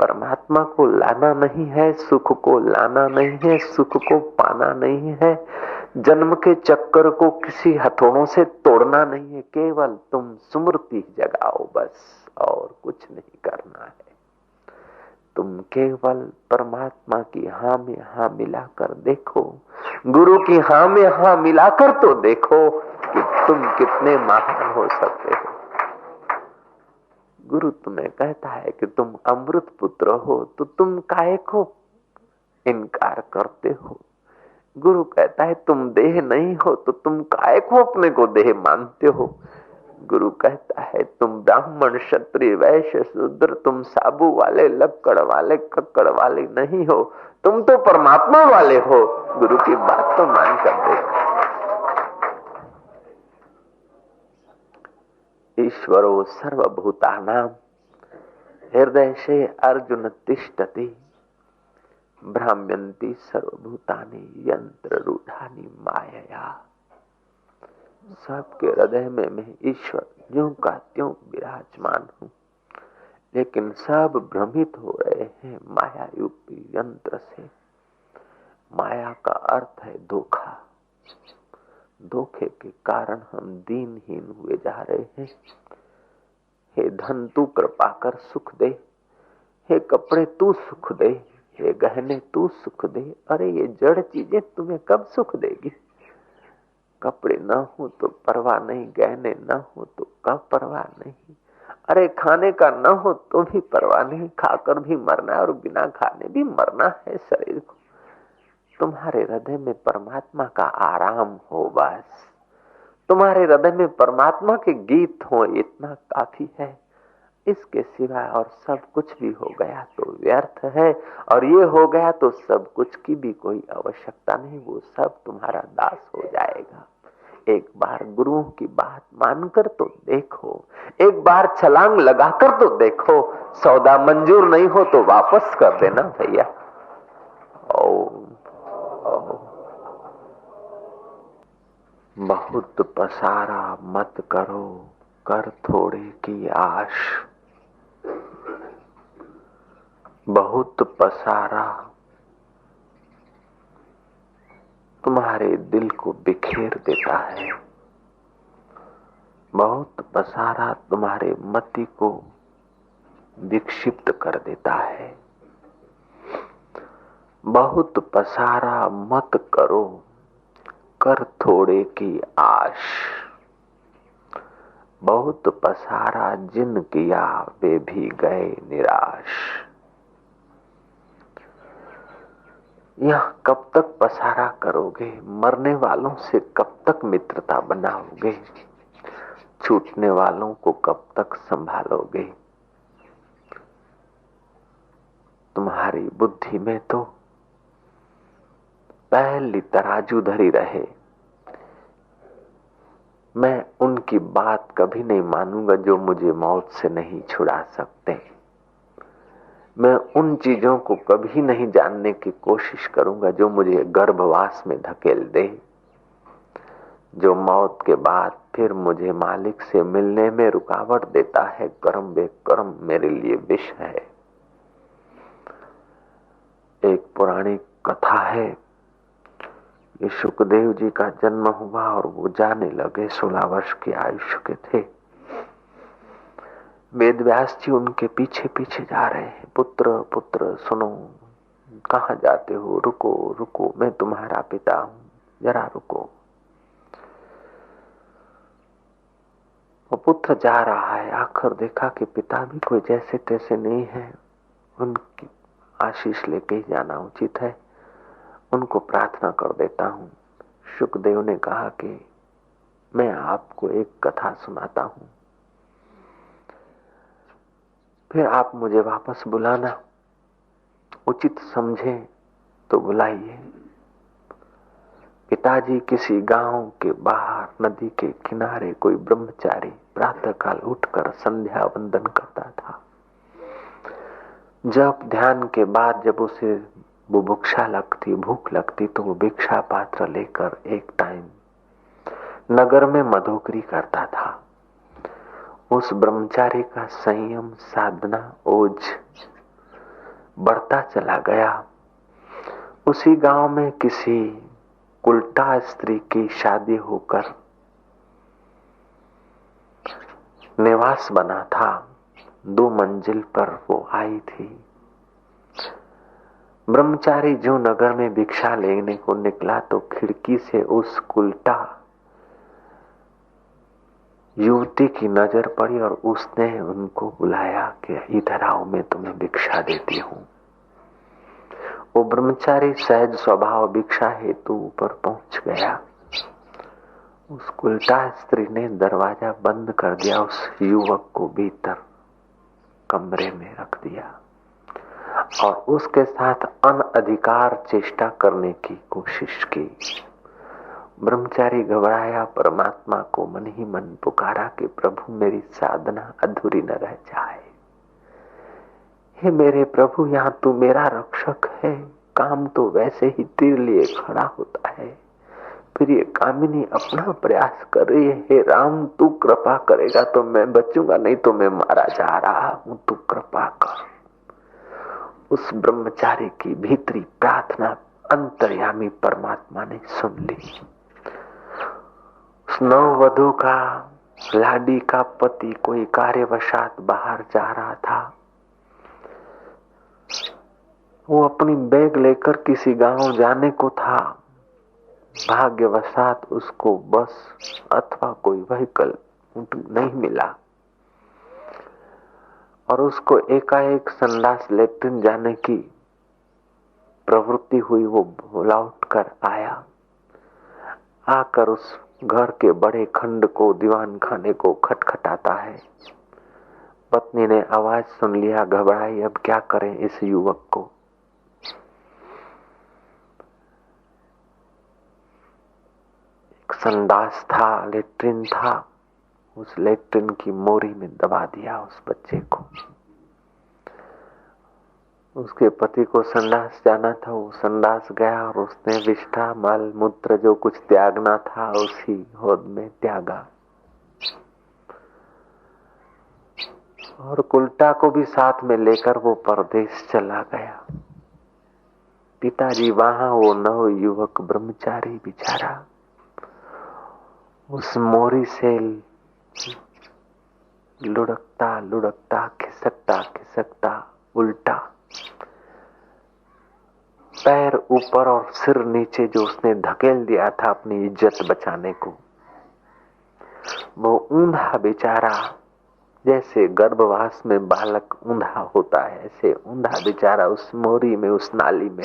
परमात्मा को लाना नहीं है, सुख को लाना नहीं है, सुख को पाना नहीं है, जन्म के चक्कर को किसी हथौड़ों से तोड़ना नहीं है। केवल तुम स्मृति जगाओ बस, और कुछ नहीं करना है। तुम केवल परमात्मा की हाँ में हाँ मिलाकर देखो, गुरु की हाँ में हाँ मिलाकर तो देखो कि तुम कितने महान हो सकते हो। गुरु तुम्हें कहता है कि तुम अमृत पुत्र हो, तो तुम काहे को इनकार करते हो। गुरु कहता है तुम देह नहीं हो, तो तुम काहे को अपने को देह मानते हो। गुरु कहता है तुम ब्राह्मण क्षत्रिय वैश्य शूद्र, तुम साबू वाले लक्कड़ वाले कक्कड़ वाले नहीं हो, तुम तो परमात्मा वाले हो। गुरु की बात तो मान कर देखो। ईश्वरो सर्वभूतानां हृदय से अर्जुन तिष्ठति भ्राम्यन्ति सर्वभूतानि यंत्र रूढ़ानि मायया। सबके हृदय में मैं ईश्वर ज्यों का त्यों विराजमान हूँ, लेकिन सब भ्रमित हो रहे हैं माया रूपी यंत्र से। माया का अर्थ है धोखा। धोखे के कारण हम दीनहीन हुए जा रहे हैं। हे धन तू कृपा कर सुख दे, हे कपड़े तू सुख दे, हे गहने तू सुख दे। अरे ये जड़ चीजें तुम्हें कब सुख देगी। कपड़े न हो तो परवाह नहीं, गहने न हो तो कब परवाह नहीं। अरे खाने का न हो तो भी परवाह नहीं, खाकर भी मरना है और बिना खाने भी मरना है शरीर को। तुम्हारे हृदय में परमात्मा का आराम हो बस, तुम्हारे हृदय में परमात्मा के गीत हो, इतना काफी है। इसके सिवाय और सब कुछ भी हो गया तो व्यर्थ है, और ये हो गया तो सब कुछ की भी कोई आवश्यकता नहीं, वो सब तुम्हारा दास हो जाएगा। एक बार गुरुओं की बात मानकर तो देखो, एक बार छलांग लगाकर तो देखो। सौदा मंजूर नहीं हो तो वापस कर देना भैया। बहुत पसारा मत करो, कर थोड़े की आश। बहुत पसारा तुम्हारे दिल को बिखेर देता है। बहुत पसारा तुम्हारे मति को विक्षिप्त कर देता है। बहुत पसारा मत करो, कर थोड़े की आश। बहुत पसारा जिन किया वे भी गए निराश। यह कब तक पसारा करोगे, मरने वालों से कब तक मित्रता बनाओगे, छूटने वालों को कब तक संभालोगे। तुम्हारी बुद्धि में तो पहली तराजू धरी रहे। मैं उनकी बात कभी नहीं मानूंगा जो मुझे मौत से नहीं छुड़ा सकते। मैं उन चीजों को कभी नहीं जानने की कोशिश करूंगा जो मुझे गर्भवास में धकेल दे, जो मौत के बाद फिर मुझे मालिक से मिलने में रुकावट देता है। कर्म बेकर्म मेरे लिए विष है। एक पुरानी कथा है, ये शुकदेव जी का जन्म हुआ और वो जाने लगे। 16 वर्ष की आयुष्य के थे। वेद व्यास जी उनके पीछे पीछे जा रहे हैं। पुत्र पुत्र सुनो, कहाँ जाते हो, रुको रुको, मैं तुम्हारा पिता हूँ, जरा रुको। वो पुत्र जा रहा है। आखिर देखा कि पिता भी कोई जैसे तैसे नहीं है, उनकी आशीष लेके ही जाना उचित है। उनको प्रार्थना कर देता हूं। शुकदेव ने कहा कि मैं आपको एक कथा सुनाता हूं, फिर आप मुझे वापस बुलाना, उचित समझे तो बुलाइए। पिताजी किसी गांव के बाहर नदी के किनारे कोई ब्रह्मचारी प्रातःकाल उठकर संध्या वंदन करता था। जब ध्यान के बाद जब उसे बुभुक्षा लगती, भूख लगती, तो वो भिक्षा पात्र लेकर एक टाइम नगर में मधोकरी करता था। उस ब्रह्मचारी का संयम, साधना, ओज बढ़ता चला गया। उसी गांव में किसी कुल्टा स्त्री की शादी होकर निवास बना था। 2 मंजिल पर वो आई थी। ब्रह्मचारी जो नगर में भिक्षा लेने को निकला तो खिड़की से उस कुल्टा युवती की नजर पड़ी और उसने उनको बुलाया कि इधर आओ, मैं तुम्हें भिक्षा देती हूँ। वो ब्रह्मचारी सहज स्वभाव भिक्षा हेतु ऊपर पहुंच गया। उस कुल्टा स्त्री ने दरवाजा बंद कर दिया, उस युवक को भीतर कमरे में रख दिया और उसके साथ अनधिकार चेष्टा करने की कोशिश की। ब्रह्मचारी घबराया, परमात्मा को मन ही मन पुकारा कि प्रभु मेरी साधना अधूरी न रह जाए। हे मेरे प्रभु, यहाँ तू मेरा रक्षक है। काम तो वैसे ही तीर लिए खड़ा होता है, फिर ये कामिनी अपना प्रयास कर रही है। हे राम, तू कृपा करेगा तो मैं बचूंगा, नहीं तो मैं मारा जा रहा हूं, तू कृपा कर। उस ब्रह्मचारी की भीतरी प्रार्थना अंतर्यामी परमात्मा ने सुन ली। उस नववधू का लाडी का पति कोई कार्यवशात बाहर जा रहा था। वो अपनी बैग लेकर किसी गांव जाने को था। भाग्यवशात उसको बस अथवा कोई व्हीकल नहीं मिला और उसको एकाएक संडास लेट्रिन जाने की प्रवृत्ति हुई। वो लौट कर आया। आकर उस घर के बड़े खंड को, दीवान खाने को खटखटाता है। पत्नी ने आवाज सुन लिया, घबराई, अब क्या करें इस युवक को। एक संडास था, लेट्रिन था, उस लेट्रिन की मोरी में दबा दिया उस बच्चे को। उसके पति को संडास जाना था, वो संडास गया और उसने विष्ठा मल मूत्र जो कुछ त्यागना था उसी होद में त्यागा और कुल्टा को भी साथ में लेकर वो परदेश चला गया। पिताजी वहां, वो नव युवक ब्रह्मचारी बेचारा उस मोरी से लुढ़कता लुढ़कता, खिसकता खिसकता उल्टा, पैर ऊपर और सिर नीचे जो उसने धकेल दिया था अपनी इज्जत बचाने को, वो ऊंधा बेचारा, जैसे गर्भवास में बालक ऊंधा होता है ऐसे ऊंधा बेचारा उस मोरी में, उस नाली में।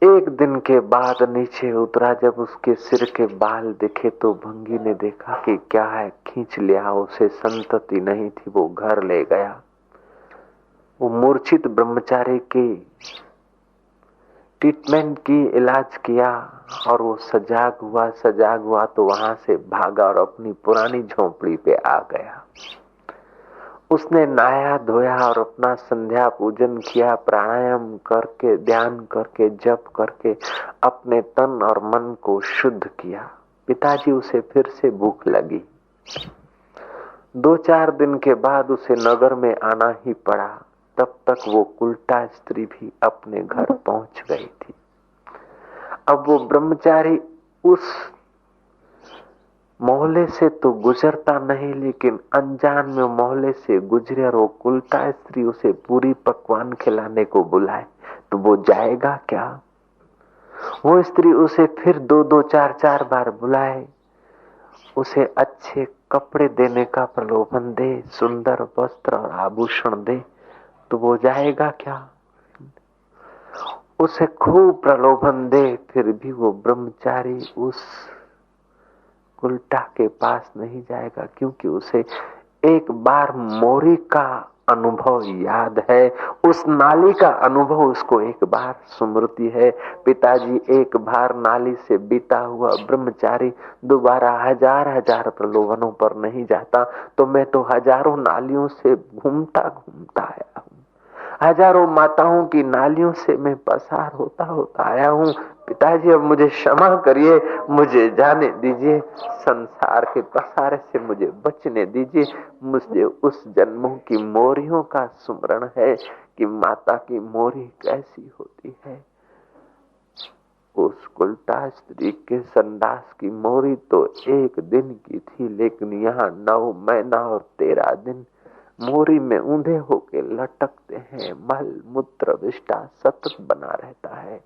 एक दिन के बाद नीचे उतरा, जब उसके सिर के बाल दिखे तो भंगी ने देखा कि क्या है, खींच लिया। उसे संतति नहीं थी, वो घर ले गया। वो मूर्छित ब्रह्मचारी की ट्रीटमेंट की, इलाज किया और वो सजाग हुआ तो वहां से भागा और अपनी पुरानी झोंपड़ी पे आ गया। उसने नहाया धोया और अपना संध्या पूजन किया, प्राणायाम करके, ध्यान करके, जप करके अपने तन और मन को शुद्ध किया। पिताजी उसे फिर से भूख लगी। 2-4 दिन के बाद उसे नगर में आना ही पड़ा। तब तक वो कुल्टा स्त्री भी अपने घर पहुंच गई थी। अब वो ब्रह्मचारी उस मोहल्ले से तो गुजरता नहीं, लेकिन अनजान में मोहल्ले से गुजरे और वो कुल्टा स्त्री उसे पूरी पकवान खिलाने को बुलाए तो वो जाएगा क्या? वो स्त्री उसे फिर 2-2, 4-4 बार बुलाए, उसे अच्छे कपड़े देने का प्रलोभन दे, सुंदर वस्त्र और आभूषण दे, तो वो जाएगा क्या? उसे खूब प्रलोभन दे, फिर भी वो ब्रह्मचारी उस कुल्टा के पास नहीं जाएगा, क्योंकि उसे एक बार मोरी का अनुभव याद है, उस नाली का अनुभव उसको एक बार स्मृति है। पिताजी एक बार नाली से बीता हुआ ब्रह्मचारी दोबारा हजार प्रलोभनों पर नहीं जाता, तो मैं तो हजारों नालियों से घूमता आया हूँ, हजारों माताओं की नालियों से मैं पसार होता आया हूँ। पिताजी अब मुझे क्षमा करिए, मुझे जाने दीजिए, संसार के पसारे से मुझे बचने दीजिए। मुझे उस जन्मों की मोरियों का स्मरण है कि माता की मोरी कैसी होती है। उस उल्टा स्त्री के संडास की मोरी तो एक दिन की थी, लेकिन यहाँ 9 महीना और 13 दिन मोरी में ऊंधे होके लटकते हैं। मल मूत्र विष्ठा सतत बना रहता है।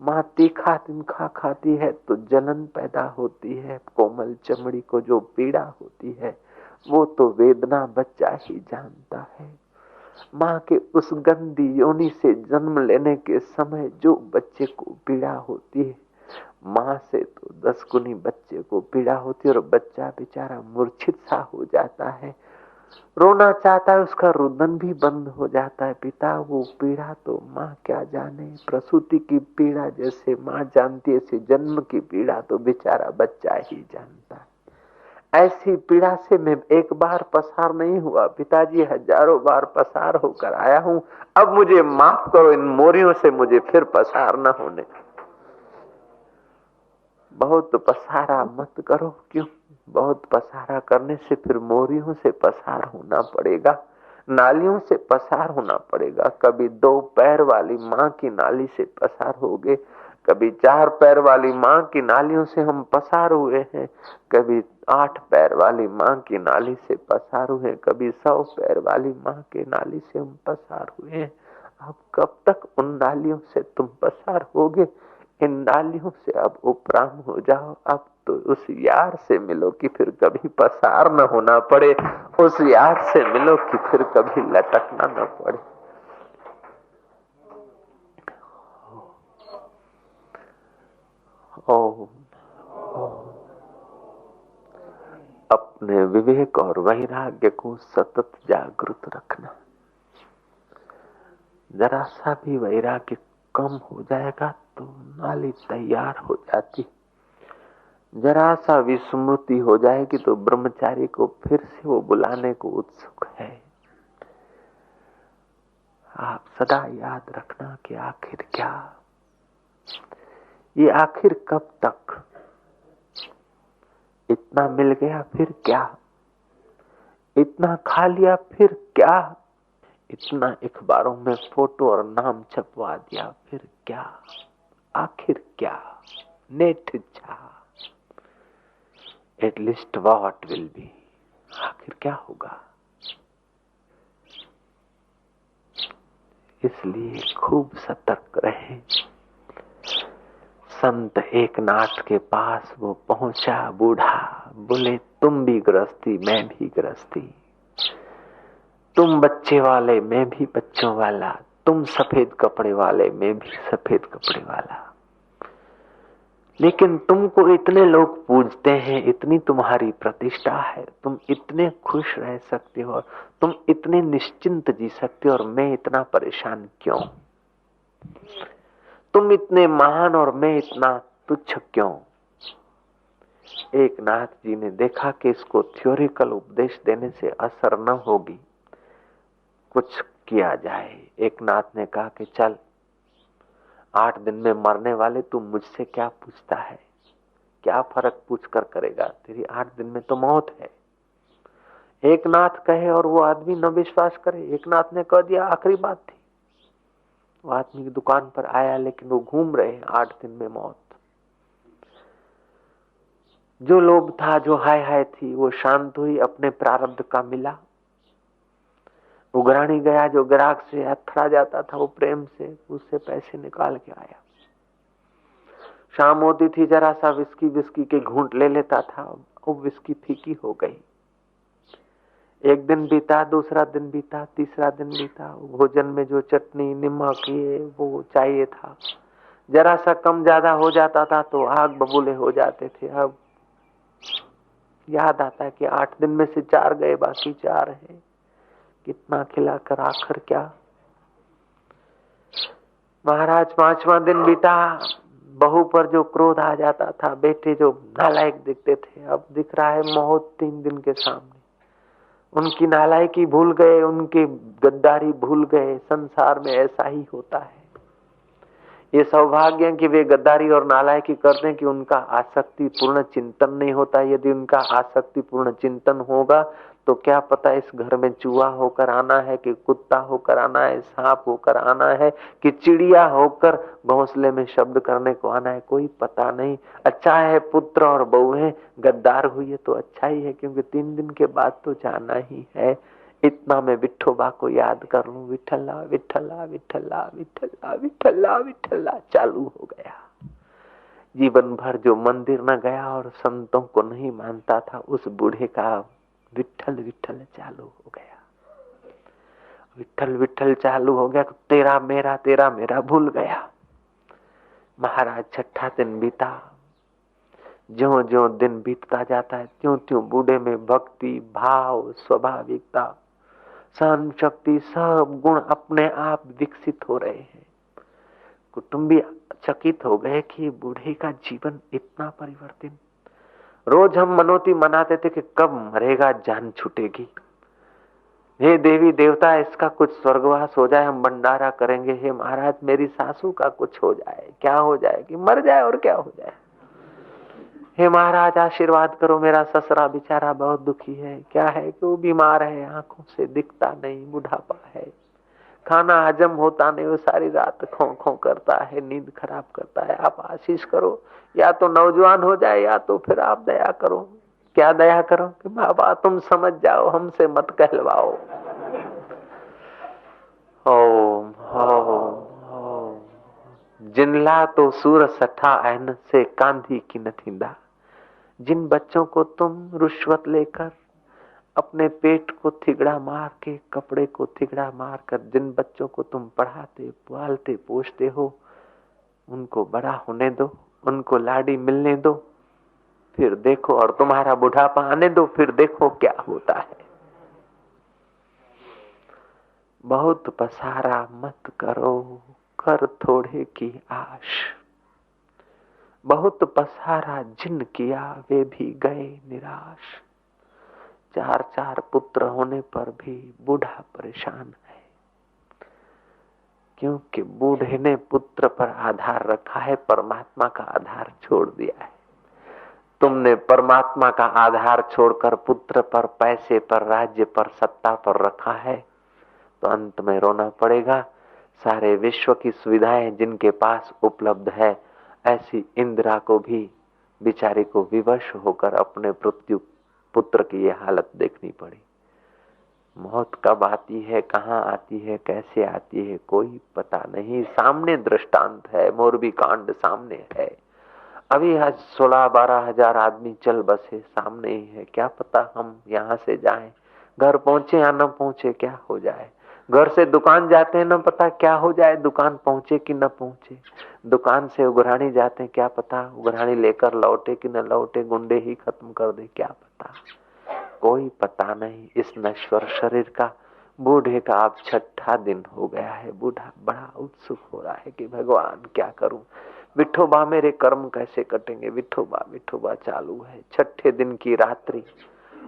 माँ तीखा तिनखा खाती है तो जलन पैदा होती है। कोमल चमड़ी को जो पीड़ा होती है वो तो वेदना बच्चा ही जानता है। माँ के उस गंदी योनि से जन्म लेने के समय जो बच्चे को पीड़ा होती है, माँ से तो 10 गुनी बच्चे को पीड़ा होती है और बच्चा बेचारा मूर्छित सा हो जाता है, रोना चाहता है, उसका रुदन भी बंद हो जाता है। पिता वो पीड़ा तो माँ क्या जाने। प्रसूति की पीड़ा जैसे माँ जानती है, ऐसे जन्म की पीड़ा तो बेचारा बच्चा ही जानता है। ऐसी पीड़ा से मैं एक बार पसार नहीं हुआ पिताजी, हजारों बार पसार होकर आया हूँ। अब मुझे माफ करो, इन मोरियों से मुझे फिर पसार न होने। बहुत पसारा मत करो। क्यों? बहुत पसारा करने से फिर मोरियों से पसार होना पड़ेगा, नालियों से पसार होना पड़ेगा। कभी 2 पैर वाली माँ की नाली से पसार हो गए, कभी 4 पैर वाली माँ की नालियों से हम पसार हुए हैं, कभी 8 पैर वाली माँ की नाली से पसार हुए, कभी 100 पैर वाली माँ की नाली से हम पसार हुए हैं। अब कब तक उन नालियों से तुम पसार होगे? इन नालियों से अब उपराम हो जाओ। अब तो उस यार से मिलो कि फिर कभी पसार न होना पड़े, उस यार से मिलो कि फिर कभी लटकना न पड़े। ओ, अपने विवेक और वैराग्य को सतत जागृत रखना। जरा सा भी वैराग्य कम हो जाएगा तो नाली तैयार हो जाती। जरा सा विस्मृति हो जाएगी तो ब्रह्मचारी को फिर से वो बुलाने को उत्सुक है। आप सदा याद रखना कि आखिर क्या, ये आखिर कब तक, इतना मिल गया फिर क्या, इतना खा लिया फिर क्या, इतना अखबारों में फोटो और नाम छपवा दिया फिर क्या, आखिर क्या, नेट जा, एटलीस्ट व्हाट विल बी, आखिर क्या होगा। इसलिए खूब सतर्क रहे। संत एकनाथ के पास वो पहुंचा बूढ़ा, बोले तुम भी गृहस्थी मैं भी गृहस्थी, तुम बच्चे वाले मैं भी बच्चों वाला, तुम सफेद कपड़े वाले मैं भी सफेद कपड़े वाला, लेकिन तुमको इतने लोग पूजते हैं, इतनी तुम्हारी प्रतिष्ठा है, तुम इतने खुश रह सकते हो, तुम इतने निश्चिंत जी सकते हो और मैं इतना परेशान क्यों? तुम इतने महान और मैं इतना तुच्छ क्यों? एक नाथ जी ने देखा कि इसको थ्योरिकल उपदेश देने से असर न होगी, कुछ किया जाए। एक नाथ ने कहा कि चल 8 दिन में मरने वाले तू मुझसे क्या पूछता है, क्या फर्क पूछ कर करेगा, तेरी 8 दिन में तो मौत है। एक नाथ कहे और वो आदमी न विश्वास करे। एक नाथ ने कह दिया, आखिरी बात थी। वो आदमी की दुकान पर आया, लेकिन वो घूम रहे, 8 दिन में मौत। जो लोभ था, जो हाय हाय थी, वो शांत हुई, अपने प्रारब्ध का मिला। उगरानी गया, जो ग्राहक से हथड़ा जाता था वो प्रेम से उससे पैसे निकाल के आया। शाम होती थी, जरा सा विस्की के घूंट ले लेता था, वो विस्की फीकी हो गई। एक दिन बीता, दूसरा दिन बीता, तीसरा दिन बीता, भोजन में जो चटनी नमक ये वो चाहिए था, जरा सा कम ज्यादा हो जाता था तो आग बबूले हो जाते थे। अब याद आता है कि 8 दिन में से 4 गए, बाकी 4 है, कितना खिलाकर आखिर क्या। महाराज 5वां दिन बीता, बहू पर जो क्रोध आ जाता था, बेटे जो नालायक दिखते थे, अब दिख रहा है मौत 3 दिन के सामने। उनकी नालायकी भूल गए, उनकी गद्दारी भूल गए। संसार में ऐसा ही होता है। ये सौभाग्य है कि वे गद्दारी और नालायकी करते हैं कि उनका आसक्ति पूर्ण चिंतन नहीं होता। यदि उनका आसक्ति पूर्ण चिंतन होगा तो क्या पता इस घर में चूहा होकर आना है कि कुत्ता होकर आना है, सांप होकर आना है कि चिड़िया होकर घोंसले में शब्द करने को आना है, कोई पता नहीं। अच्छा है पुत्र और बहू है, गद्दार हुई है तो अच्छा ही है, क्योंकि 3 दिन के बाद तो जाना ही है। इतना मैं विठोबा को याद कर लूं, विठला विठला विठला विठला विठला विठला चालू हो गया। जीवन भर जो मंदिर न गया और संतों को नहीं मानता था, उस बूढ़े का विठल विठल चालू हो गया। विठल विठल चालू हो गया, तेरा मेरा भूल गया। महाराज 6ठा दिन बीता। ज्यों ज्यों दिन बीतता जाता है त्यों त्यों बूढ़े में भक्ति, भाव, स्वाभाविकता, सहन शक्ति, सब गुण अपने आप विकसित हो रहे हैं। कुटुंबी चकित हो गए कि बूढ़े का जीवन इतना परिवर्तित। रोज हम मनोती मनाते थे कि कब मरेगा, जान छूटेगी। हे देवी देवता, इसका कुछ स्वर्गवास हो जाए, हम भंडारा करेंगे। हे महाराज, मेरी सासू का कुछ हो जाए, क्या हो जाए कि मर जाए और क्या हो जाए। हे महाराज आशीर्वाद करो, मेरा ससुरा बेचारा बहुत दुखी है। क्या है कि वो बीमार है, आंखों से दिखता नहीं, बुढ़ापा है, खाना हजम होता नहीं, वो सारी रात खो खो करता है, नींद खराब करता है। आप आशीष करो, या तो नौजवान हो जाए या तो फिर आप दया करो। क्या दया करो कि बाबा तुम समझ जाओ, हमसे मत कहलवाओ। ओम ओम ओम। जिनला तो सूर सठा ऐन से कांधी की नथिंदा। जिन बच्चों को तुम रुश्वत लेकर, अपने पेट को थिगड़ा मार के, कपड़े को थिगड़ा मार कर जिन बच्चों को तुम पढ़ाते, पालते, पोषते हो, उनको बड़ा होने दो, उनको लाड़ी मिलने दो, फिर देखो। और तुम्हारा बुढ़ापा आने दो, फिर देखो क्या होता है। बहुत पसारा मत करो, कर थोड़े की आश। बहुत पसारा जिन किया, वे भी गए निराश। 4 पुत्र होने पर भी बूढ़ा परेशान है, क्योंकि बूढ़े ने पुत्र पर आधार रखा है, परमात्मा का आधार छोड़ दिया है। तुमने परमात्मा का आधार छोड़कर पुत्र पर, पैसे पर, राज्य पर, सत्ता पर रखा है, तो अंत में रोना पड़ेगा। सारे विश्व की सुविधाएं जिनके पास उपलब्ध है, ऐसी इंदिरा को भी बिचारी को विवश होकर अपने मृत्यु पुत्र की ये हालत देखनी पड़ी। मौत कब आती है, कहाँ आती है, कैसे आती है, कोई पता नहीं। सामने दृष्टांत है, मोरबी कांड सामने है। अभी 16-12 हजार आदमी चल बसे, सामने ही है। क्या पता हम यहाँ से जाएं, घर पहुंचे या न पहुंचे, क्या हो जाए। घर से दुकान जाते हैं, न पता क्या हो जाए, दुकान पहुंचे कि न पहुंचे। दुकान से उघराणी जाते हैं, क्या पता उघराणी लेकर लौटे कि न लौटे, गुंडे ही खत्म कर दे, क्या पता, कोई पता नहीं। इस नश्वर शरीर का, बूढ़े का अब 6ठा दिन हो गया है। बूढ़ा बड़ा उत्सुक हो रहा है कि भगवान क्या करूं, विठोबा मेरे कर्म कैसे कटेंगे। विठोबा विठोबा चालू है। 6ठे दिन की रात्रि,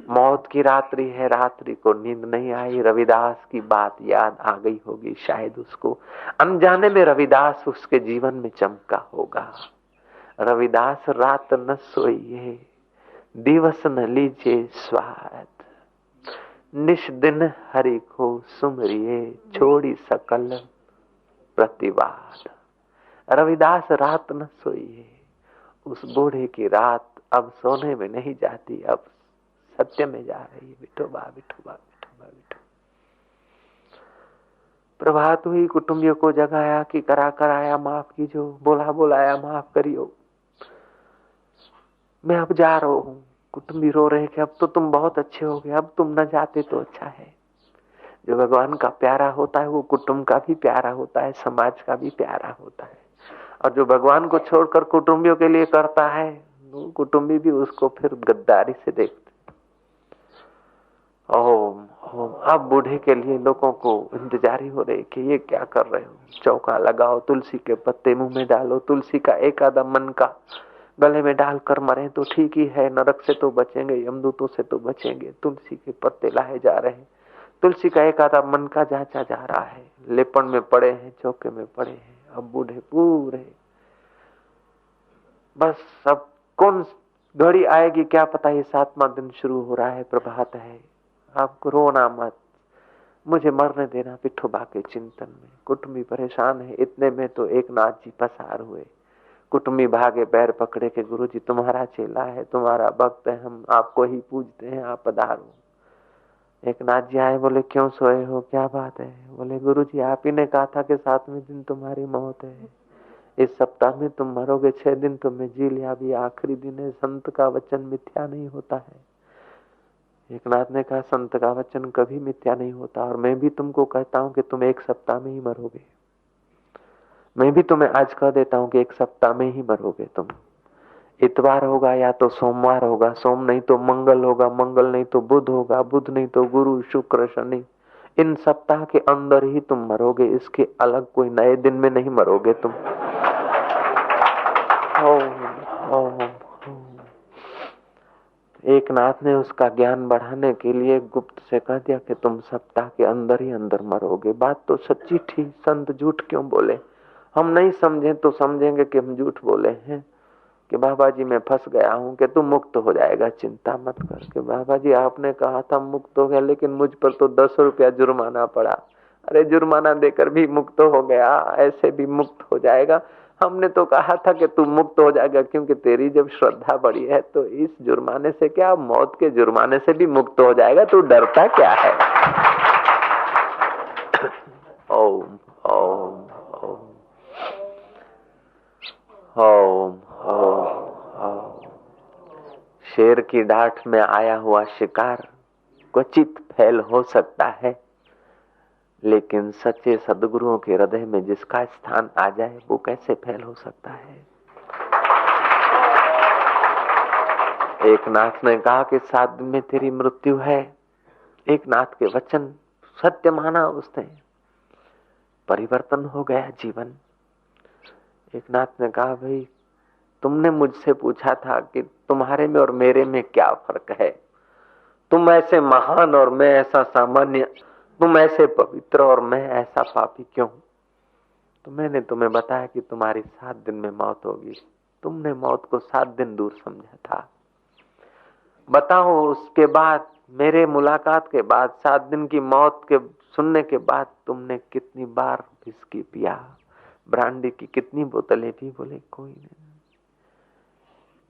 मौत की रात्रि है। रात्रि को नींद नहीं आई। रविदास की बात याद आ गई होगी शायद उसको, अनजाने में रविदास उसके जीवन में चमका होगा। रविदास रात न सोइए, दिवस न लीजिए स्वाद, निश दिन हरि को सुमरिए, छोड़ी सकल प्रतिवाद। रविदास रात न सोइए। उस बूढ़े की रात अब सोने में नहीं जाती, अब सत्य में जा रही है। विठोबा विठोबा विठोबा विठोबा। प्रभात हुई, कुटुंबियों को जगाया कि करा कराया माफ कीजियो, बोला बुलाया माफ करियो, मैं अब जा रहा हूं। कुटुंबी रो रहे कि अब तो तुम बहुत अच्छे हो गए, अब तुम न जाते तो अच्छा है। जो भगवान का प्यारा होता है वो कुटुंब का भी प्यारा होता है, समाज का भी प्यारा होता है। और जो भगवान को छोड़कर कुटुंबियों के लिए करता है, कुटुंबी भी उसको फिर गद्दारी से देखते। ओम ओम। अब बूढ़े के लिए लोगों को इंतजारी हो रही कि ये क्या कर रहे हो। चौका लगाओ, तुलसी के पत्ते मुंह में डालो, तुलसी का एक आधा मन का गले में डालकर मरे तो ठीक ही है, नरक से तो बचेंगे, यमदूतों से तो बचेंगे। तुलसी के पत्ते लाए जा रहे हैं, तुलसी का एक आधा मन का जांचा जा रहा है। लेपन में पड़े हैं, चौके में पड़े हैं, अब बूढ़े पूरे, बस अब कौन घड़ी आएगी क्या पता, ये 7वां दिन शुरू हो रहा है, प्रभात है, आपको रोना मत, मुझे मरने देना विठोबा के चिंतन में। कुटुंबी परेशान है, इतने में तो एक नाथ जी पसार हुए। कुटुंबी भागे पैर पकड़े के गुरुजी तुम्हारा चेला है, तुम्हारा भक्त है, हम आपको ही पूजते हैं, आप पधारो। एक नाथ जी आए, बोले क्यों सोए हो, क्या बात है? बोले गुरुजी आप ही ने कहा था कि 7वें दिन तुम्हारी मौत है, इस सप्ताह में तुम मरोगे, 6 दिन तुम्हें जी लिया, अभी आखिरी दिन है, संत का वचन मिथ्या नहीं होता है। एक नाथ ने कहा संत का वचन कभी मिथ्या नहीं होता, और मैं भी तुमको कहता हूं कि तुम 1 सप्ताह में ही मरोगे। मैं भी तुम्हें आज कह देता हूं कि 1 सप्ताह में ही मरोगे तुम। इतवार होगा या तो सोमवार होगा, सोम नहीं तो मंगल होगा, मंगल नहीं तो बुध होगा, बुध नहीं तो गुरु शुक्र शनि, इन सप्ताह के अंदर ही तुम मरोगे, इसके अलग कोई नए दिन में नहीं मरोगे तुम। एक नाथ ने उसका ज्ञान बढ़ाने के लिए गुप्त से कह दिया कि तुम सप्ताह के अंदर ही अंदर मरोगे। बात तो सच्ची थी, संत झूठ क्यों बोले? हम नहीं समझे तो समझेंगे कि हम झूठ बोले हैं कि बाबा जी मैं फंस गया हूं, कि तू मुक्त हो जाएगा, चिंता मत कर। के बाबा जी आपने कहा था मुक्त हो गया, लेकिन मुझ पर तो 10 रुपया जुर्माना पड़ा। अरे जुर्माना देकर भी मुक्त हो गया, ऐसे भी मुक्त हो जाएगा। हमने तो कहा था कि तू मुक्त हो जाएगा, क्योंकि तेरी जब श्रद्धा बढ़ी है तो इस जुर्माने से क्या, मौत के जुर्माने से भी मुक्त हो जाएगा, तू डरता क्या है? ओम ओम ओम ओम ओम। शेर की डांठ में आया हुआ शिकार क्वचित फैल हो सकता है, लेकिन सच्चे सदगुरुओं के हृदय में जिसका स्थान आ जाए वो कैसे फैल हो सकता है? एक नाथ ने कहा कि 7 दिन में तेरी मृत्यु है। एक नाथ के वचन सत्य माना उसने, परिवर्तन हो गया जीवन। एक नाथ ने कहा भाई तुमने मुझसे पूछा था कि तुम्हारे में और मेरे में क्या फर्क है, तुम ऐसे महान और मैं ऐसा सामान्य, तुम ऐसे पवित्र और मैं ऐसा पापी क्यों? तो मैंने तुम्हें बताया कि तुम्हारी 7 दिन में मौत होगी। तुमने मौत को 7 दिन दूर समझा था। बताओ उसके बाद, मेरे मुलाकात के बाद, 7 दिन की मौत के सुनने के बाद तुमने कितनी बार विस्की पिया, ब्रांडी की कितनी बोतलें पी? बोले कोई नहीं,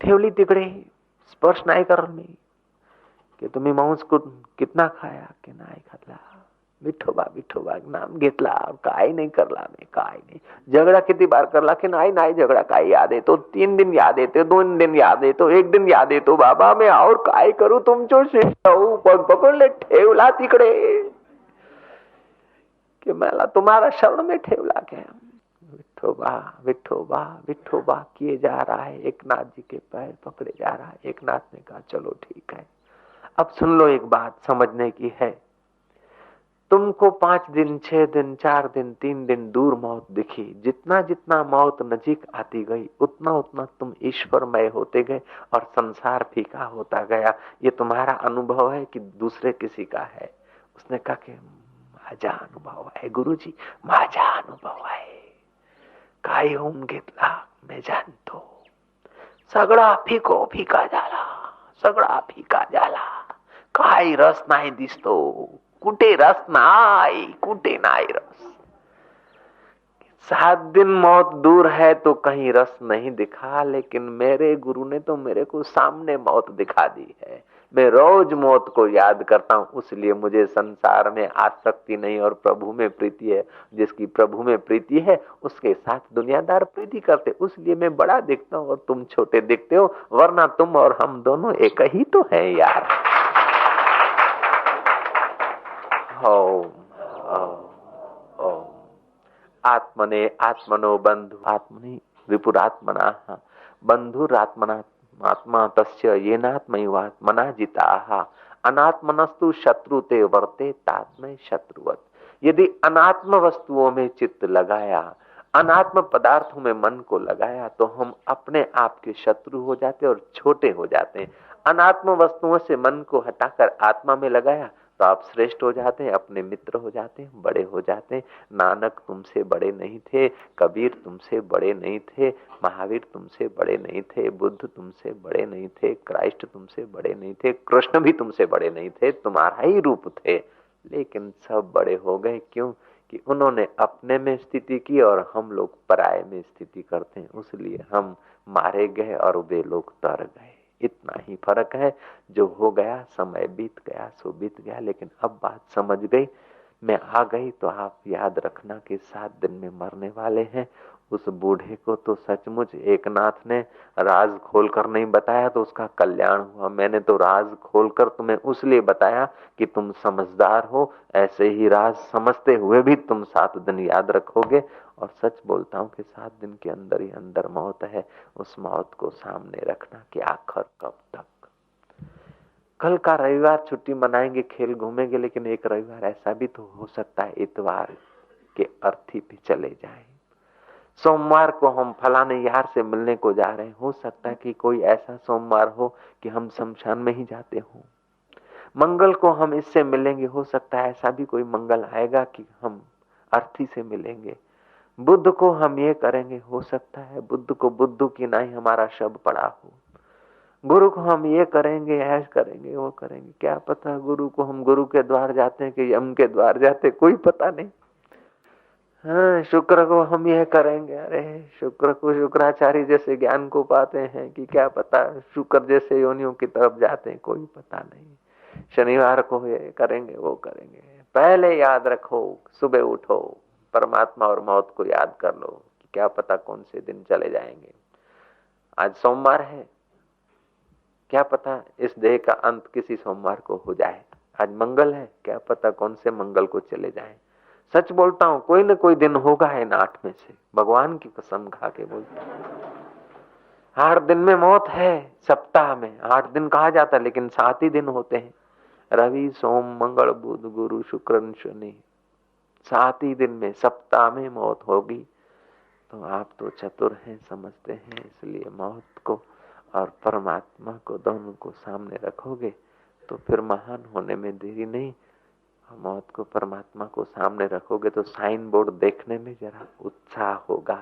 ठेवली तिकडे, स्पर्श नाही कर मी, की तुम्ही मांस कितना खाया की नाही खाल्ला, विठोबा विठोबा नाम घेतला, काय नाही करला मी, काय नाही. झगडा किती बार करला की नाही नाही झगडा, काय याद येतो, 3 दिन याद येते, 2 दिन याद येतो, 1 दिन याद येतो, बाबा मैं और काय करू, तुमच्याशी पकडले, ठेवला तिकडे, की मला तुम्हारा शरण में ठेवला क्या? विठोबा विठोबा विठोबा किए जा रहा है, एक नाथ जी के पैर पकड़े जा रहा है। एक नाथ ने कहा चलो ठीक है, अब सुन लो, एक बात समझने की है। तुमको 5 दिन, 6 दिन, 4 दिन, 3 दिन दूर मौत दिखी, जितना जितना मौत नजीक आती गई उतना उतना तुम ईश्वरमय होते गए और संसार फीका होता गया। ये तुम्हारा अनुभव है कि दूसरे किसी का है? उसने कहा कि माझा अनुभव है गुरुजी, माझा अनुभव है, काय होऊन घेतला मैं जानतो, सगळा फिको फिका झाला, सगळा फिका झाला, काही रस नाही दिसतो, कुठे रस नाही, कुठे नाही रस। 7 दिन मौत दूर है तो कहीं रस नहीं दिखा, लेकिन मेरे गुरु ने तो मेरे को सामने मौत दिखा दी है। मैं रोज मौत को याद करता हूं, इसलिए मुझे संसार में आसक्ति नहीं और प्रभु में प्रीति है। जिसकी प्रभु में प्रीति है उसके साथ दुनियादार प्रीति करते, इसलिए मैं बड़ा दिखता हूं और तुम छोटे दिखते हो, वरना तुम और हम दोनों एक ही तो हैं यार। ओम ओम ओम। आत्मने आत्मनो बंधु, आत्मनि विपुरात्मना बंधुरात्मना आत्मा तस्य येनात्मैवात्मना जिताः, अनात्मनस्तु शत्रु ते वर्ते तात्मय शत्रुवत्। यदि अनात्म वस्तुओं में चित्त लगाया, अनात्म पदार्थों में मन को लगाया, तो हम अपने आप के शत्रु हो जाते और छोटे हो जाते हैं। अनात्म वस्तुओं से मन को हटाकर आत्मा में लगाया तो आप श्रेष्ठ हो जाते हैं, अपने मित्र हो जाते हैं, बड़े हो जाते हैं। नानक तुमसे बड़े नहीं थे, कबीर तुमसे बड़े नहीं थे, महावीर तुमसे बड़े नहीं थे, बुद्ध तुमसे बड़े नहीं थे, क्राइस्ट तुमसे बड़े नहीं थे, कृष्ण भी तुमसे बड़े नहीं थे, तुम्हारा ही रूप थे। लेकिन सब बड़े हो गए, क्यों? कि उन्होंने अपने में स्थिति की और हम लोग पराये में स्थिति करते हैं, इसलिए हम मारे गए और वे लोग तर गए। इतना ही फर्क है। जो हो गया, समय बीत गया सो बीत गया, लेकिन अब बात समझ गई, मैं आ गई। तो आप याद रखना कि 7 दिन में मरने वाले हैं। उस बूढ़े को तो सचमुच एक नाथ ने राज खोलकर नहीं बताया तो उसका कल्याण हुआ। मैंने तो राज खोलकर तुम्हें उसलिए बताया कि तुम समझदार हो। ऐसे ही राज समझते हुए भी तुम 7 दिन याद रखोगे। और सच बोलता हूं कि 7 दिन के अंदर ही अंदर मौत है। उस मौत को सामने रखना कि आखिर कब तक। कल का रविवार छुट्टी मनाएंगे, खेल घूमेंगे, लेकिन एक रविवार ऐसा भी तो हो सकता है इतवार के अर्थी पे चले जाएं। सोमवार को हम फलाने यार से मिलने को जा रहे हैं, हो सकता है कि कोई ऐसा सोमवार हो कि हम शमशान में ही जाते हो। मंगल को हम इससे मिलेंगे, हो सकता है ऐसा भी कोई मंगल आएगा कि हम अर्थी से मिलेंगे। बुद्ध को हम ये करेंगे, हो सकता है बुद्ध को बुद्धू की ना ही हमारा शब्द पड़ा हो। गुरु को हम ये करेंगे, ऐश करेंगे, वो करेंगे, क्या पता गुरु को हम गुरु के द्वार जाते हैं कि यम के द्वार जाते, कोई पता नहीं। हाँ, शुक्र को हम ये करेंगे, अरे शुक्र को शुक्राचार्य जैसे ज्ञान को पाते हैं कि क्या पता शुक्र जैसे योनियों की तरफ जाते हैं, कोई पता नहीं। शनिवार को ये करेंगे, वो करेंगे। पहले याद रखो, सुबह उठो, परमात्मा और मौत को याद कर लो कि क्या पता कौन से दिन चले जाएंगे। आज सोमवार है, क्या पता इस देह का अंत किसी सोमवार को हो जाए। आज मंगल है, क्या पता कौन से मंगल को चले जाए। सच बोलता हूं, कोई न कोई दिन होगा इन 8 में से, भगवान की कसम खा के बोलता हूं। 8 दिन में मौत है, सप्ताह में 8 दिन कहा जाता है, लेकिन 7 ही दिन होते हैं। रवि सोम मंगल बुध गुरु शुक्र शनि, 7 ही दिन में सप्ताह में मौत होगी। तो आप तो चतुर हैं, समझते हैं, इसलिए मौत को और परमात्मा को दोनों को सामने रखोगे तो फिर महान होने में देरी नहीं। मौत को परमात्मा को सामने रखोगे तो साइन बोर्ड देखने में जरा उत्साह होगा।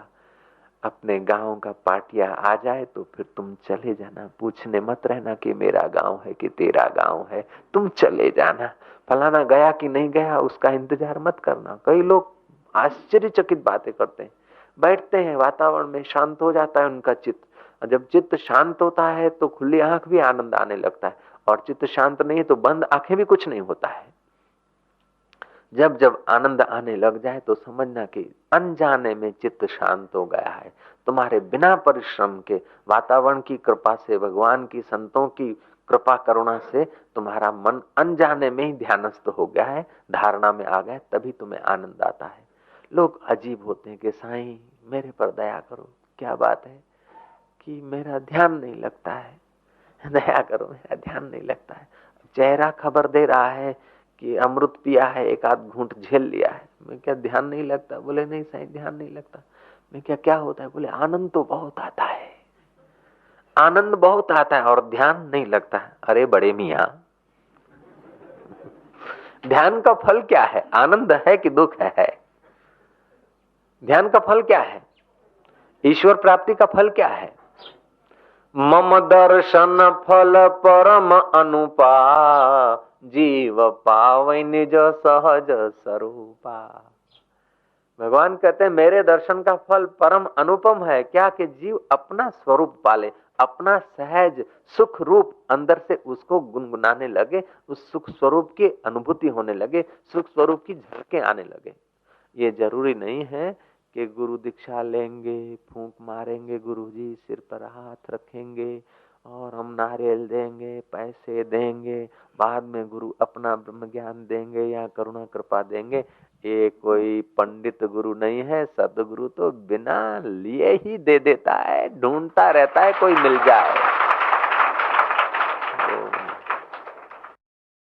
अपने गांव का पाटिया आ जाए तो फिर तुम चले जाना, पूछने मत रहना कि मेरा गांव है कि तेरा गांव है, तुम चले जाना। फलाना गया कि नहीं गया उसका इंतजार मत करना। कई लोग आश्चर्यचकित बातें करते हैं, बैठते हैं, वातावरण में शांत हो जाता है उनका चित्त। जब चित्त शांत होता है तो खुली आंख भी आनंद आने लगता है, और चित्त शांत नहीं तो बंद आंखें भी कुछ नहीं होता है। जब जब आनंद आने लग जाए तो समझना कि अनजाने में चित्त शांत हो गया है। तुम्हारे बिना परिश्रम के, वातावरण की कृपा से, भगवान की, संतों की कृपा करुणा से तुम्हारा मन अनजाने में ही ध्यानस्थ हो गया है, धारणा में आ गया, तभी तुम्हें आनंद आता है। लोग अजीब होते हैं कि साईं मेरे पर दया करो। क्या बात है कि मेरा ध्यान नहीं लगता है, दया करो मेरा ध्यान नहीं लगता है। चेहरा खबर दे रहा है कि अमृत पिया है, एक आध घूंट झेल लिया है। मैं क्या ध्यान नहीं लगता? बोले नहीं साईं ध्यान नहीं लगता। मैं क्या होता है? बोले आनंद तो बहुत आता है, आनंद बहुत आता है और ध्यान नहीं लगता है। अरे बड़े मियां, ध्यान का फल क्या है? आनंद है कि दुख है? ध्यान का फल क्या है? ईश्वर प्राप्ति का फल क्या है? मम दर्शन फल परम अनुपा, जीव पावै निज सहज स्वरूपा। भगवान कहते हैं मेरे दर्शन का फल परम अनुपम है। क्या? कि जीव अपना स्वरूप पाले, अपना सहज सुख रूप अंदर से उसको गुनगुनाने लगे, उस सुख स्वरूप की अनुभूति होने लगे, सुख स्वरूप की झलकें आने लगे। ये जरूरी नहीं है कि गुरु दीक्षा लेंगे, फूंक मारेंगे, गुरुजी सिर पर हाथ रखेंगे और हम नारियल देंगे, पैसे देंगे, बाद में गुरु अपना ब्रह्म ज्ञान देंगे या करुणा कृपा देंगे। ये कोई पंडित गुरु नहीं है। सदगुरु तो बिना लिए ही दे देता है, ढूंढता रहता है कोई मिल जाए।